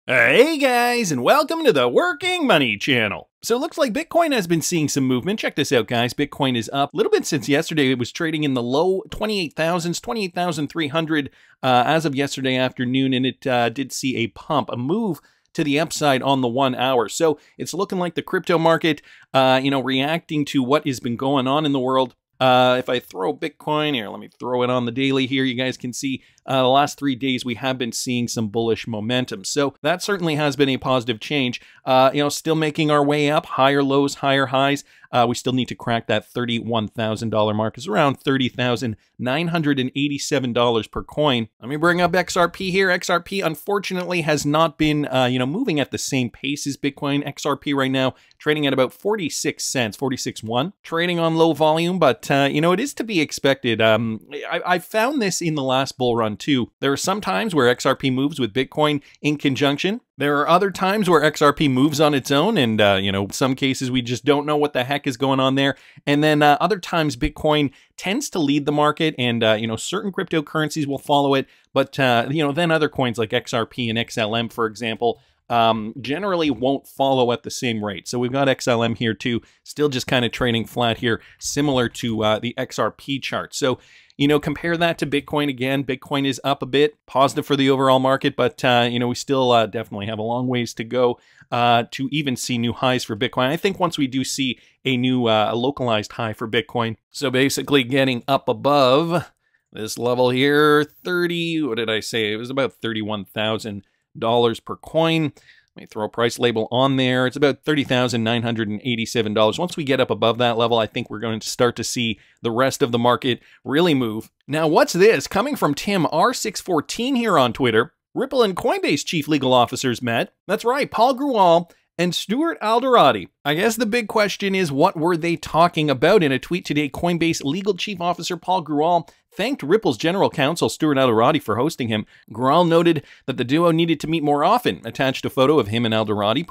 Hey guys, and welcome to the Working Money channel. So it looks like Bitcoin has been seeing some movement. Check this out, guys. Bitcoin is up a little bit since yesterday. It was trading in the low 28,000s, 28,300 as of yesterday afternoon, and it did see a pump, a move to the upside on the 1 hour. So it's looking like the crypto market, reacting to what has been going on in the world. If I throw Bitcoin here, let me throw it on the daily here. You guys can see the last 3 days we have been seeing some bullish momentum. So that certainly has been a positive change. Still making our way up, higher lows, higher highs. We still need to crack that $31,000 mark. It's around $30,987 per coin. Let me bring up XRP here. XRP unfortunately has not been, moving at the same pace as Bitcoin. XRP right now trading at about 46 cents, 46.1. Trading on low volume, but it is to be expected. I found this in the last bull run too. There are some times where XRP moves with Bitcoin in conjunction. There are other times where XRP moves on its own, and, some cases we just don't know what the heck is going on there. And then other times Bitcoin tends to lead the market, and, certain cryptocurrencies will follow it. But, then other coins like XRP and XLM, for example, generally won't follow at the same rate. So we've got XLM here too, still just kind of trading flat here, similar to the XRP chart. So, compare that to Bitcoin again. Bitcoin is up a bit, positive for the overall market, but, we still definitely have a long ways to go to even see new highs for Bitcoin. I think once we do see a new localized high for Bitcoin, so basically getting up above this level here, what did I say? It was about $31,000 per coin. Let me throw a price label on there. It's about $30,987. Once we get up above that level, I think we're going to start to see the rest of the market really move. Now, what's this? Coming from Tim R614 here on Twitter, Ripple and Coinbase chief legal officers met. That's right, Paul Grewal and Stuart Alderoty. I guess the big question is, what were they talking about? In a tweet today, Coinbase legal chief officer Paul Grewal thanked Ripple's general counsel Stuart Alderoty for hosting him. Grewal noted that the duo needed to meet more often, attached a photo of him and Alderoty,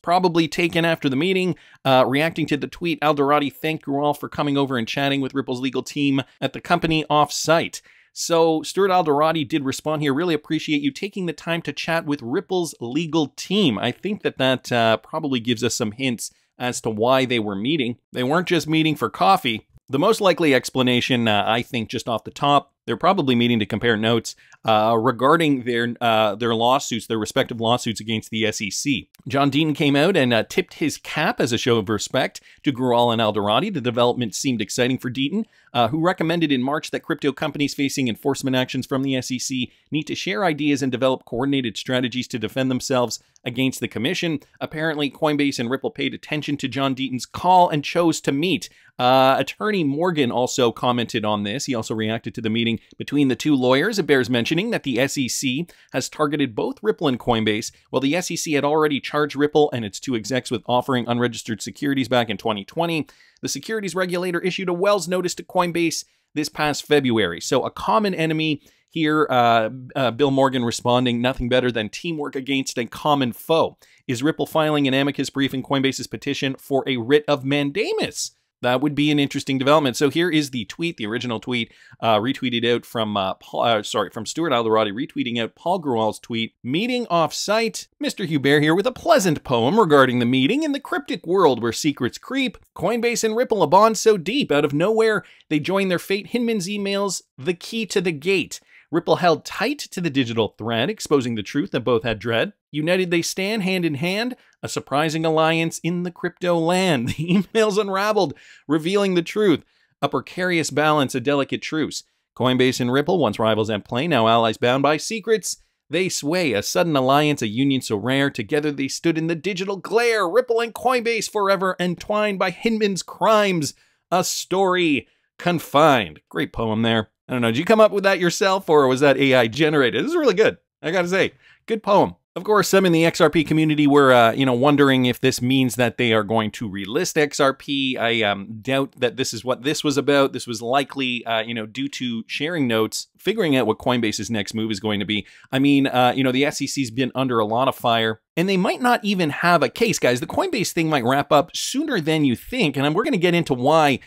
probably taken after the meeting. Reacting to the tweet, Alderoty thanked Grewal for coming over and chatting with Ripple's legal team at the company off-site. So Stuart Alderoty did respond here, really appreciate you taking the time to chat with Ripple's legal team. I think that probably gives us some hints as to why they were meeting. They weren't just meeting for coffee. The most likely explanation, I think, just off the top, they're probably meeting to compare notes regarding their lawsuits, their respective lawsuits against the SEC. John Deaton came out and tipped his cap as a show of respect to Grewal and Alderoty. The development seemed exciting for Deaton, who recommended in March that crypto companies facing enforcement actions from the SEC need to share ideas and develop coordinated strategies to defend themselves against the commission. Apparently, Coinbase and Ripple paid attention to John Deaton's call and chose to meet. Attorney Morgan also commented on this. He also reacted to the meeting between the two lawyers. It bears mentioning that the SEC has targeted both Ripple and Coinbase. While the SEC had already charged Ripple and its two execs with offering unregistered securities back in 2020, the securities regulator issued a Wells notice to Coinbase this past February. So a common enemy here, Bill Morgan responding, nothing better than teamwork against a common foe. Is Ripple filing an amicus brief in Coinbase's petition for a writ of mandamus? That would be an interesting development. So here is the tweet, the original tweet, retweeted out from Stuart Alderoty, retweeting out Paul Grewal's tweet. Meeting off-site, Mr. Hubert here with a pleasant poem regarding the meeting. In the cryptic world where secrets creep, Coinbase and Ripple a bond so deep, out of nowhere they join their fate. Hinman's emails, the key to the gate. Ripple held tight to the digital thread, exposing the truth that both had dread. United they stand hand in hand, a surprising alliance in the crypto land. The emails unraveled, revealing the truth. A precarious balance, a delicate truce. Coinbase and Ripple, once rivals at play, now allies bound by secrets. They sway, a sudden alliance, a union so rare. Together they stood in the digital glare. Ripple and Coinbase forever entwined by Hinman's crimes. A story confined. Great poem there. I don't know, did you come up with that yourself, or was that AI generated? This is really good, I gotta say. Good poem. Of course, some in the XRP community were, wondering if this means that they are going to relist XRP. I doubt that this is what this was about. This was likely, due to sharing notes, figuring out what Coinbase's next move is going to be. I mean, the SEC's been under a lot of fire, and they might not even have a case, guys. The Coinbase thing might wrap up sooner than you think, and we're going to get into why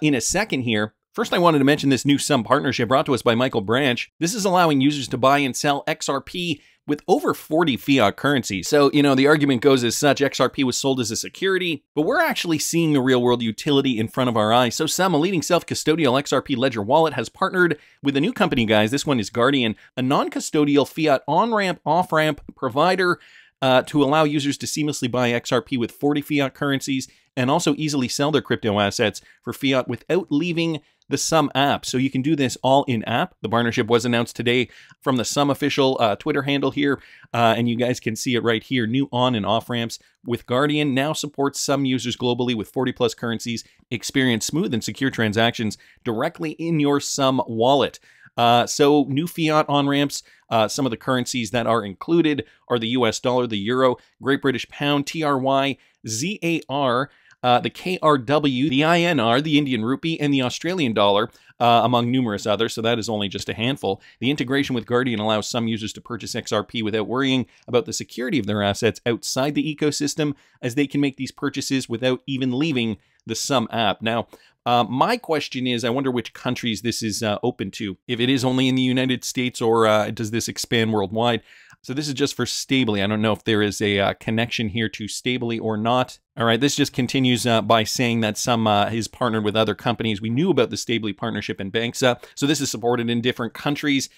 in a second here. First, I wanted to mention this new Sum partnership brought to us by Michael Branch. This is allowing users to buy and sell XRP with over 40 fiat currencies. So, the argument goes as such, XRP was sold as a security, but we're actually seeing the real world utility in front of our eyes. So Sum, a leading self-custodial XRP ledger wallet, has partnered with a new company, guys. This one is Guardian, a non-custodial fiat on-ramp, off-ramp provider to allow users to seamlessly buy XRP with 40 fiat currencies and also easily sell their crypto assets for fiat without leaving the Sum app. So you can do this all in app. The partnership was announced today from the Sum official Twitter handle here, and you guys can see it right here. New on and off ramps with Guardian now supports Sum users globally with 40 plus currencies. Experience smooth and secure transactions directly in your Sum wallet. So new fiat on-ramps, some of the currencies that are included are the US dollar, the euro, Great British pound, TRY, ZAR, the KRW, the INR, the Indian rupee, and the Australian dollar, among numerous others, so that is only just a handful. The integration with Guardian allows some users to purchase XRP without worrying about the security of their assets outside the ecosystem, as they can make these purchases without even leaving the Sum app. Now, my question is, I wonder which countries this is open to. If it is only in the United States, or does this expand worldwide? So this is just for Stably. I don't know if there is a connection here to Stably or not. All right, this just continues by saying that Sum is partnered with other companies. We knew about the Stably partnership and Banksa. So this is supported in different countries.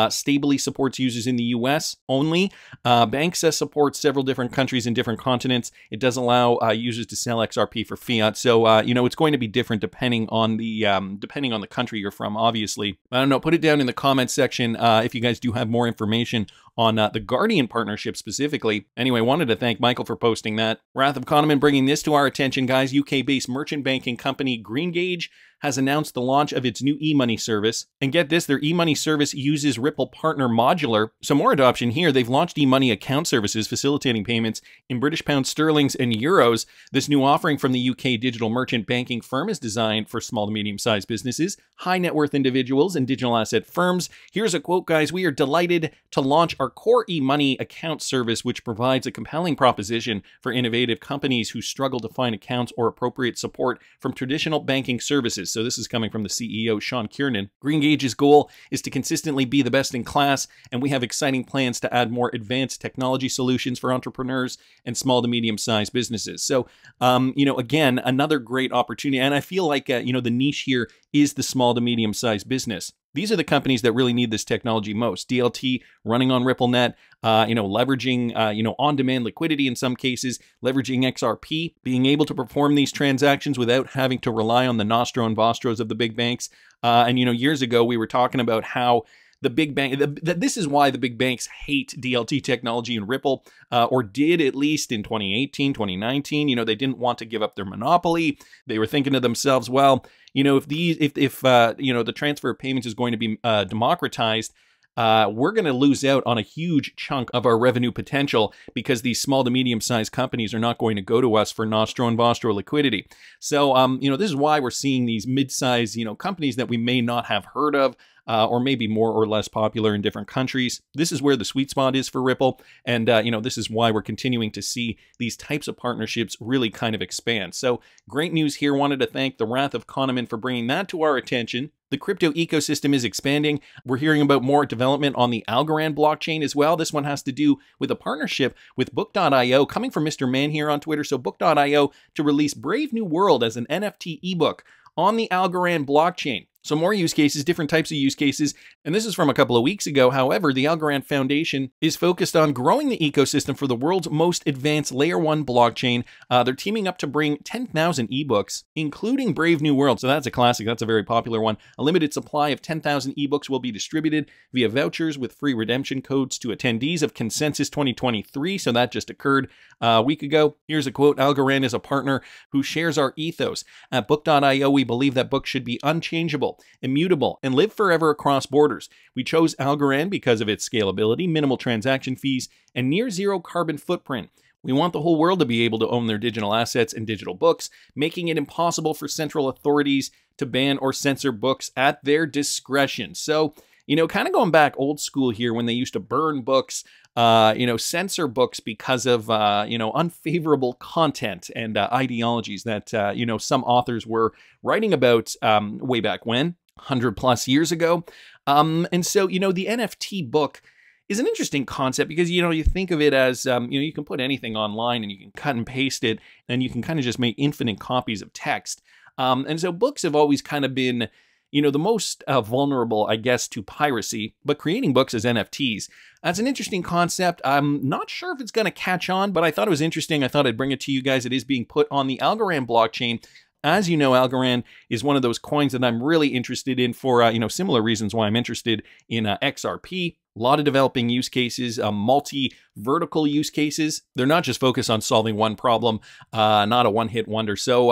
Stably supports users in the US only. Banksa supports several different countries in different continents. It does allow users to sell XRP for fiat. So, it's going to be different depending on the country you're from, obviously. I don't know, put it down in the comments section if you guys do have more information on the Guardian partnership specifically. Anyway, wanted to thank Michael for posting that. Wrath of Kahneman bringing this to our attention, guys. UK-based merchant banking company GreenGage has announced the launch of its new e-money service. And get this, their e-money service uses Ripple Partner Modular. So more adoption here. They've launched e-money account services facilitating payments in British pounds, sterlings, and euros. This new offering from the UK digital merchant banking firm is designed for small to medium-sized businesses, high net worth individuals, and digital asset firms. Here's a quote, guys. "We are delighted to launch our core e-money account service, which provides a compelling proposition for innovative companies who struggle to find accounts or appropriate support from traditional banking services." So this is coming from the CEO, Sean Kiernan. GreenGage's goal is to consistently be the best in class, and we have exciting plans to add more advanced technology solutions for entrepreneurs and small to medium-sized businesses. So, again, another great opportunity. And I feel like, the niche here is the small to medium-sized business. These are the companies that really need this technology most. DLT running on RippleNet, leveraging, on-demand liquidity in some cases, leveraging XRP, being able to perform these transactions without having to rely on the Nostro and Vostros of the big banks. Years ago, we were talking about how the big bank, this is why the big banks hate DLT technology and Ripple, or did at least in 2018, 2019. They didn't want to give up their monopoly. They were thinking to themselves, well, if the transfer of payments is going to be democratized, we're going to lose out on a huge chunk of our revenue potential because these small to medium-sized companies are not going to go to us for Nostro and Vostro liquidity. So, this is why we're seeing these mid-sized, companies that we may not have heard of, or maybe more or less popular in different countries. This is where the sweet spot is for Ripple. And, this is why we're continuing to see these types of partnerships really kind of expand. So great news here. Wanted to thank the Wrath of Kahneman for bringing that to our attention. The crypto ecosystem is expanding. We're hearing about more development on the Algorand blockchain as well. This one has to do with a partnership with Book.io, coming from Mr. Man here on Twitter. So Book.io to release Brave New World as an NFT ebook on the Algorand blockchain. So more use cases, different types of use cases, and this is from a couple of weeks ago. However, the Algorand Foundation is focused on growing the ecosystem for the world's most advanced Layer 1 blockchain. They're teaming up to bring 10,000 ebooks, including Brave New World. So that's a classic. That's a very popular one. A limited supply of 10,000 ebooks will be distributed via vouchers with free redemption codes to attendees of Consensus 2023. So that just occurred a week ago. Here's a quote. "Algorand is a partner who shares our ethos. At Book.io, we believe that books should be unchangeable, immutable, and live forever across borders. We chose Algorand because of its scalability, minimal transaction fees, and near zero carbon footprint. We want the whole world to be able to own their digital assets and digital books, making it impossible for central authorities to ban or censor books at their discretion." So, kind of going back old school here when they used to burn books, censor books because of, unfavorable content and ideologies that, some authors were writing about way back when, 100 plus years ago. And so, the NFT book is an interesting concept because, you think of it as, you can put anything online and you can cut and paste it and you can kind of just make infinite copies of text. And so books have always kind of been, the most vulnerable, I guess, to piracy, but creating books as NFTs, that's an interesting concept. I'm not sure if it's going to catch on, but I thought it was interesting. I thought I'd bring it to you guys. It is being put on the Algorand blockchain. As you know, Algorand is one of those coins that I'm really interested in for, similar reasons why I'm interested in XRP. A lot of developing use cases, multi-vertical use cases. They're not just focused on solving one problem, not a one-hit wonder. So,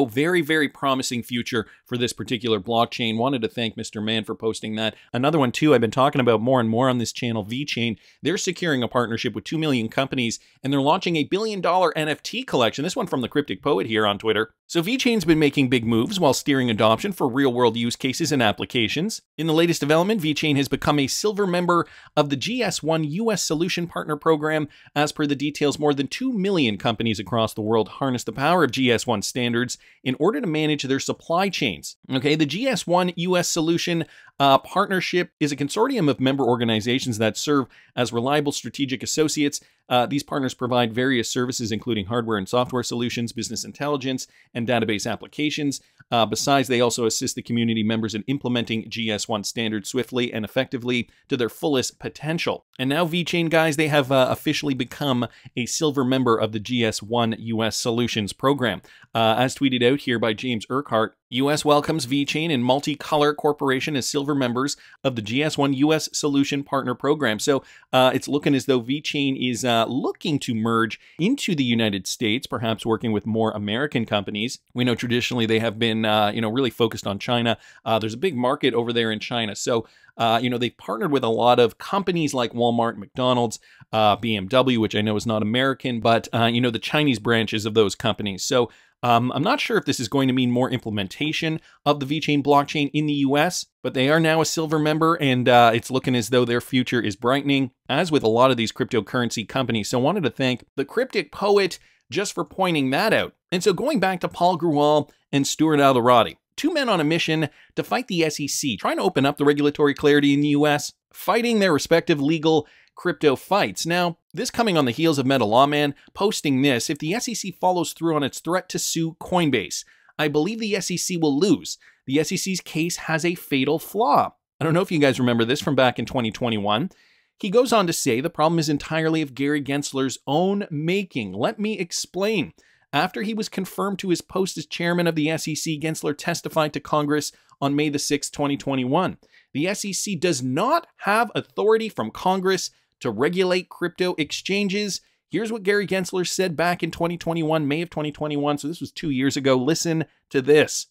very, very promising future for this particular blockchain. Wanted to thank Mr. Mann for posting that. Another one, too, I've been talking about more and more on this channel, VeChain. They're securing a partnership with 2 million companies, and they're launching a $1 billion NFT collection. This one from the Cryptic Poet here on Twitter. So VeChain's been making big moves while steering adoption for real-world use cases and applications. In the latest development, VeChain has become a silver member of the GS1 US Solution Partner Program. As per the details, more than 2 million companies across the world harness the power of GS1 standards in order to manage their supply chains. Okay, the GS1 US Solution Partnership is a consortium of member organizations that serve as reliable strategic associates. These partners provide various services, including hardware and software solutions, business intelligence, and database applications. Besides, they also assist the community members in implementing GS1 standards swiftly and effectively to their fullest potential. And now VeChain, guys, they have officially become a silver member of the GS1 US Solutions Program. As tweeted out here by James Urquhart, US welcomes VeChain and Multicolor Corporation as silver members of the GS1 US Solution Partner Program. So it's looking as though VeChain is looking to merge into the United States, perhaps working with more American companies. We know traditionally they have been, really focused on China. There's a big market over there in China. So, they've partnered with a lot of companies like Walmart, McDonald's, BMW, which I know is not American, but, the Chinese branches of those companies. So, I'm not sure if this is going to mean more implementation of the VeChain blockchain in the US, but they are now a silver member, and it's looking as though their future is brightening, as with a lot of these cryptocurrency companies. So I wanted to thank the Cryptic Poet just for pointing that out. And so going back to Paul Grewal and Stuart Alderoty, two men on a mission to fight the SEC, trying to open up the regulatory clarity in the US, fighting their respective legal crypto fights. Now, this coming on the heels of Meta Lawman posting this: if the SEC follows through on its threat to sue Coinbase, I believe the SEC will lose. The SEC's case has a fatal flaw. I don't know if you guys remember this from back in 2021. He goes on to say the problem is entirely of Gary Gensler's own making. Let me explain. After he was confirmed to his post as chairman of the SEC, Gensler testified to Congress on May the 6th, 2021. The SEC does not have authority from Congress to regulate crypto exchanges. Here's what Gary Gensler said back in 2021, May of 2021. So this was 2 years ago. Listen to this.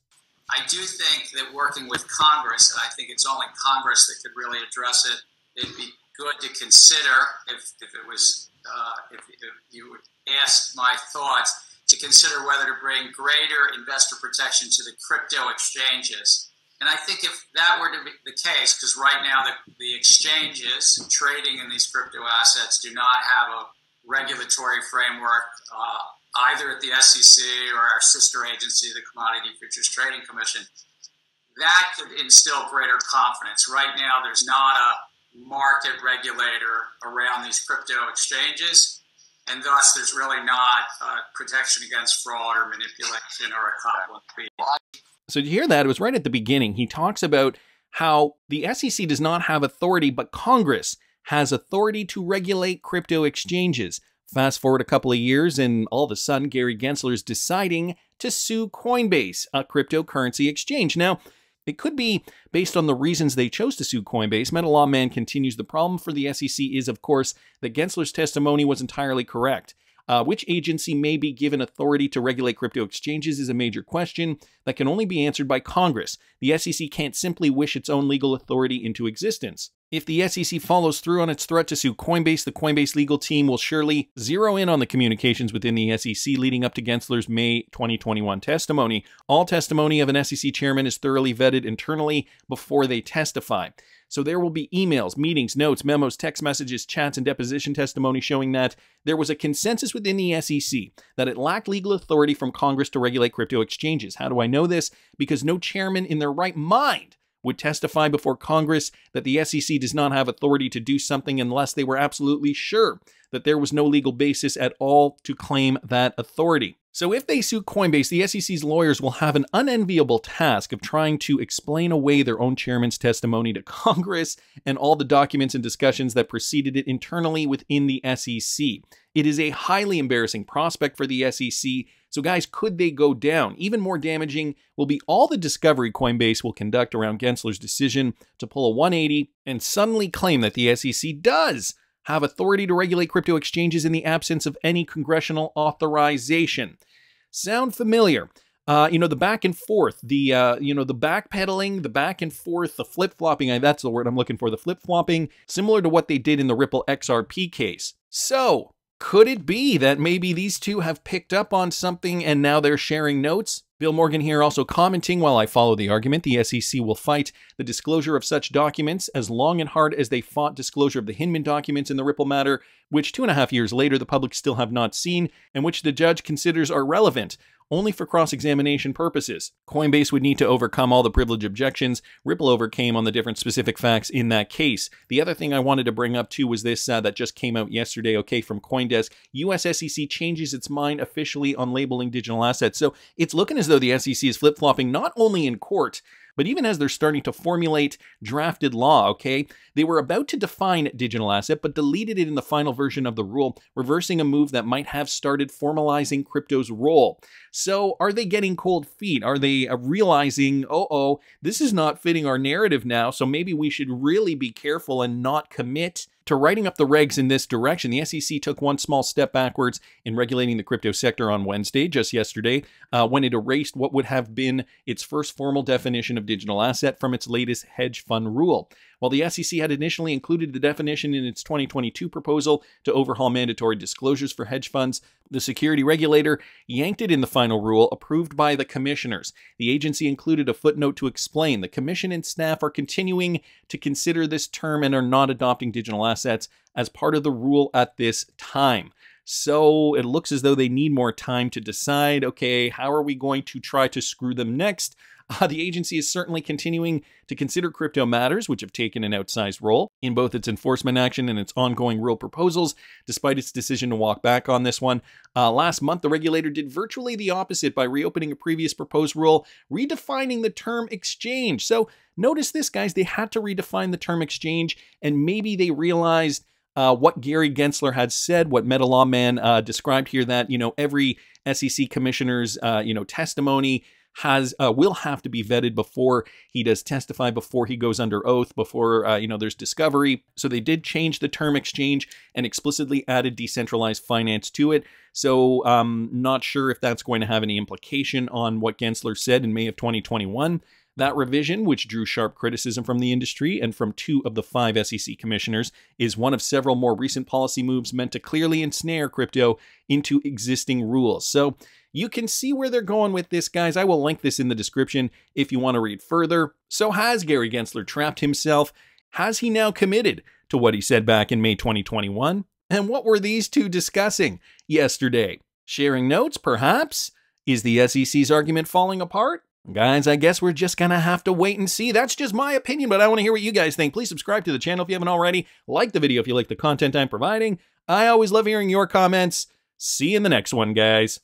I do think that working with Congress, and I think it's only Congress that could really address it, it'd be good to consider, if you would ask my thoughts, to consider whether to bring greater investor protection to the crypto exchanges. And I think if that were to be the case, because right now the exchanges trading in these crypto assets do not have a regulatory framework, either at the SEC or our sister agency, the Commodity Futures Trading Commission, that could instill greater confidence. Right now, there's not a market regulator around these crypto exchanges, and thus there's really not protection against fraud or manipulation or a conflict. So to hear that, it was right at the beginning. He talks about how the SEC does not have authority, but Congress has authority to regulate crypto exchanges. Fast forward a couple of years, and all of a sudden, Gary Gensler is deciding to sue Coinbase, a cryptocurrency exchange. Now, it could be based on the reasons they chose to sue Coinbase. Meta Lawman continues, the problem for the SEC is, of course, that Gensler's testimony was entirely correct. Which agency may be given authority to regulate crypto exchanges is a major question that can only be answered by Congress. The SEC can't simply wish its own legal authority into existence. If the SEC follows through on its threat to sue Coinbase, the Coinbase legal team will surely zero in on the communications within the SEC leading up to Gensler's May 2021 testimony. All testimony of an SEC chairman is thoroughly vetted internally before they testify. So there will be emails, meetings, notes, memos, text messages, chats, and deposition testimony showing that there was a consensus within the SEC that it lacked legal authority from Congress to regulate crypto exchanges. How do I know this? Because no chairman in their right mind would testify before Congress that the SEC does not have authority to do something unless they were absolutely sure that there was no legal basis at all to claim that authority. So if they sue Coinbase, the SEC's lawyers will have an unenviable task of trying to explain away their own chairman's testimony to Congress and all the documents and discussions that preceded it internally within the SEC. It is a highly embarrassing prospect for the SEC. So guys, could they go down? Even more damaging will be all the discovery Coinbase will conduct around Gensler's decision to pull a 180 and suddenly claim that the SEC does have authority to regulate crypto exchanges in the absence of any congressional authorization. Sound familiar? The back and forth, the backpedaling, the back and forth, the flip-flopping, that's the word I'm looking for, the flip-flopping, similar to what they did in the Ripple XRP case. So, could it be that maybe these two have picked up on something and now they're sharing notes? Bill Morgan here also commenting, while I follow the argument, the SEC will fight the disclosure of such documents as long and hard as they fought disclosure of the Hinman documents in the Ripple matter, which 2.5 years later the public still have not seen, and which the judge considers are relevant only for cross-examination purposes. Coinbase would need to overcome all the privilege objections Ripple overcame on the different specific facts in that case. The other thing I wanted to bring up too was this that just came out yesterday, okay, from CoinDesk. US SEC changes its mind officially on labeling digital assets. So it's looking as though the SEC is flip-flopping not only in court, but even as they're starting to formulate drafted law, okay? They were about to define digital asset, but deleted it in the final version of the rule, reversing a move that might have started formalizing crypto's role. So are they getting cold feet? Are they realizing, this is not fitting our narrative now, so maybe we should really be careful and not commit to writing up the regs in this direction? The SEC took one small step backwards in regulating the crypto sector on Wednesday, just yesterday, when it erased what would have been its first formal definition of digital asset from its latest hedge fund rule. While the SEC had initially included the definition in its 2022 proposal to overhaul mandatory disclosures for hedge funds, the security regulator yanked it in the final rule approved by the commissioners. The agency included a footnote to explain the commission and staff are continuing to consider this term and are not adopting digital assets as part of the rule at this time. So it looks as though they need more time to decide, okay, how are we going to try to screw them next? The agency is certainly continuing to consider crypto matters, which have taken an outsized role in both its enforcement action and its ongoing rule proposals, despite its decision to walk back on this one. Last month, the regulator did virtually the opposite by reopening a previous proposed rule, redefining the term exchange. So notice this, guys, they had to redefine the term exchange, and maybe they realized what Gary Gensler had said, what Meta Lawman described here, that, every SEC commissioner's, testimony will have to be vetted before he does testify, before he goes under oath, before, there's discovery. So they did change the term exchange and explicitly added decentralized finance to it. So not sure if that's going to have any implication on what Gensler said in May of 2021. That revision, which drew sharp criticism from the industry and from 2 of the 5 SEC commissioners, is one of several more recent policy moves meant to clearly ensnare crypto into existing rules. So you can see where they're going with this, guys. I will link this in the description if you want to read further. So has Gary Gensler trapped himself? Has he now committed to what he said back in May 2021? And what were these two discussing yesterday? Sharing notes, perhaps? Is the SEC's argument falling apart? Guys, I guess we're just gonna have to wait and see. That's just my opinion, but I want to hear what you guys think. Please subscribe to the channel if you haven't already. Like the video if you like the content I'm providing. I always love hearing your comments. See you in the next one, guys.